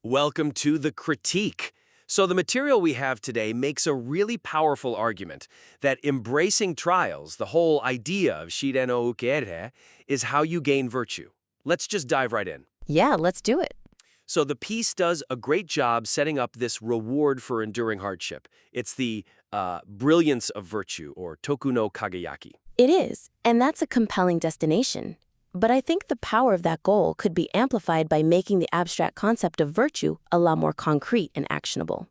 Welcome to the critique. So the material we have today makes a really powerful argument that embracing trials, the whole idea of shire no ukere, is how you gain virtue. Let's just dive right in. Yeah, let's do it. So the piece does a great job setting up this reward for enduring hardship. It's the brilliance of virtue, or toku no kageyaki. It is, and that's a compelling destination. But I think the power of that goal could be amplified by making the abstract concept of virtue a lot more concrete and actionable.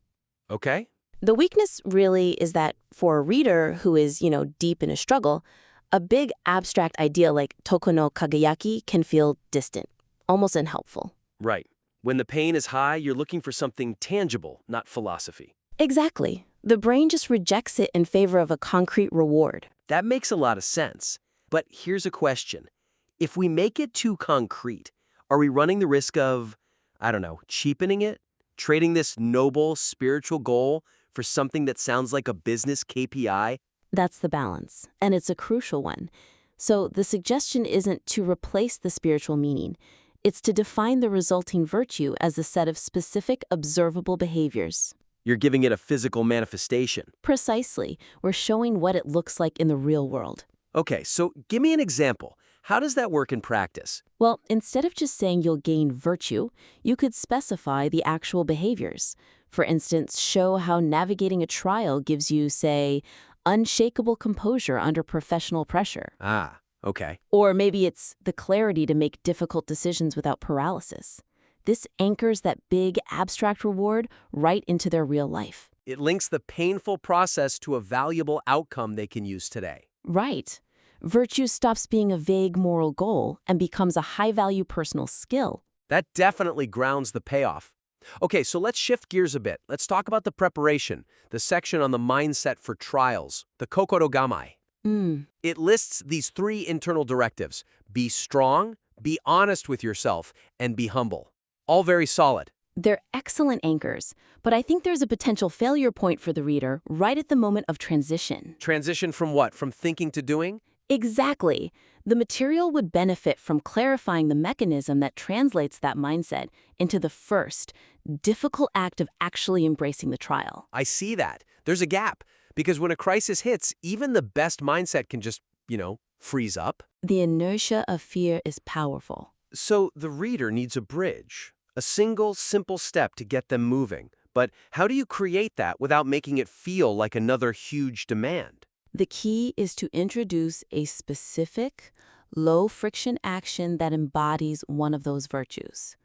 Okay? The weakness really is that for a reader who is, deep in a struggle, a big abstract idea like toku no kageyaki can feel distant, almost unhelpful. Right. When the pain is high, you're looking for something tangible, not philosophy. Exactly. The brain just rejects it in favor of a concrete reward. That makes a lot of sense. But here's a question. If we make it too concrete, are we running the risk of, cheapening it? Trading this noble spiritual goal for something that sounds like a business KPI? That's the balance, and it's a crucial one. So the suggestion isn't to replace the spiritual meaning. It's to define the resulting virtue as a set of specific observable behaviors. You're giving it a physical manifestation. Precisely. We're showing what it looks like in the real world. Okay, so give me an example. How does that work in practice? Well, instead of just saying you'll gain virtue, you could specify the actual behaviors. For instance, show how navigating a trial gives you, say, unshakable composure under professional pressure. Ah, okay. Or maybe it's the clarity to make difficult decisions without paralysis. This anchors that big abstract reward right into their real life. It links the painful process to a valuable outcome they can use today. Right. Virtue stops being a vague moral goal and becomes a high-value personal skill. That definitely grounds the payoff. Okay, so let's shift gears a bit. Let's talk about the preparation, the section on the mindset for trials, the kokoro gamai. It lists these 3 internal directives: be strong, be honest with yourself, and be humble. All very solid. They're excellent anchors, but I think there's a potential failure point for the reader right at the moment of transition. Transition from what? From thinking to doing? Exactly. The material would benefit from clarifying the mechanism that translates that mindset into the first, difficult act of actually embracing the trial. I see that. There's a gap. Because when a crisis hits, even the best mindset can just, freeze up. The inertia of fear is powerful. So the reader needs a bridge, a single, simple step to get them moving. But how do you create that without making it feel like another huge demand? The key is to introduce a specific, low-friction action that embodies one of those virtues.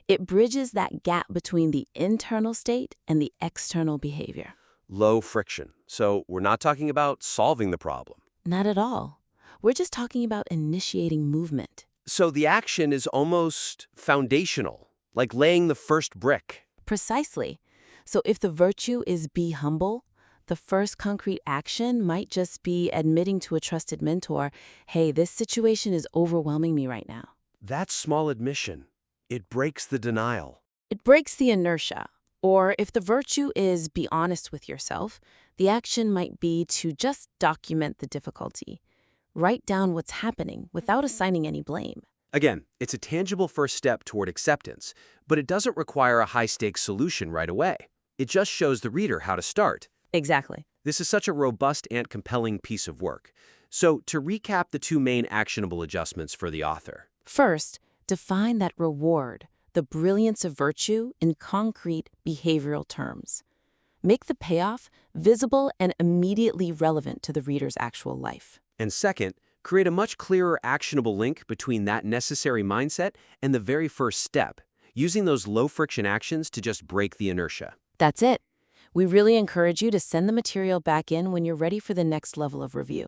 It bridges that gap between the internal state and the external behavior. Low friction. So we're not talking about solving the problem. Not at all. We're just talking about initiating movement. So the action is almost foundational, like laying the first brick. Precisely. So if the virtue is be humble, the first concrete action might just be admitting to a trusted mentor, hey, this situation is overwhelming me right now. That small admission, it breaks the denial. It breaks the inertia. Or if the virtue is be honest with yourself, the action might be to just document the difficulty. Write down what's happening without assigning any blame. Again, it's a tangible first step toward acceptance, but it doesn't require a high-stakes solution right away. It just shows the reader how to start. Exactly. This is such a robust and compelling piece of work. So, to recap the 2 main actionable adjustments for the author. First, define that reward, the brilliance of virtue, in concrete behavioral terms. Make the payoff visible and immediately relevant to the reader's actual life. And second, create a much clearer actionable link between that necessary mindset and the very first step, using those low-friction actions to just break the inertia. That's it. We really encourage you to send the material back in when you're ready for the next level of review.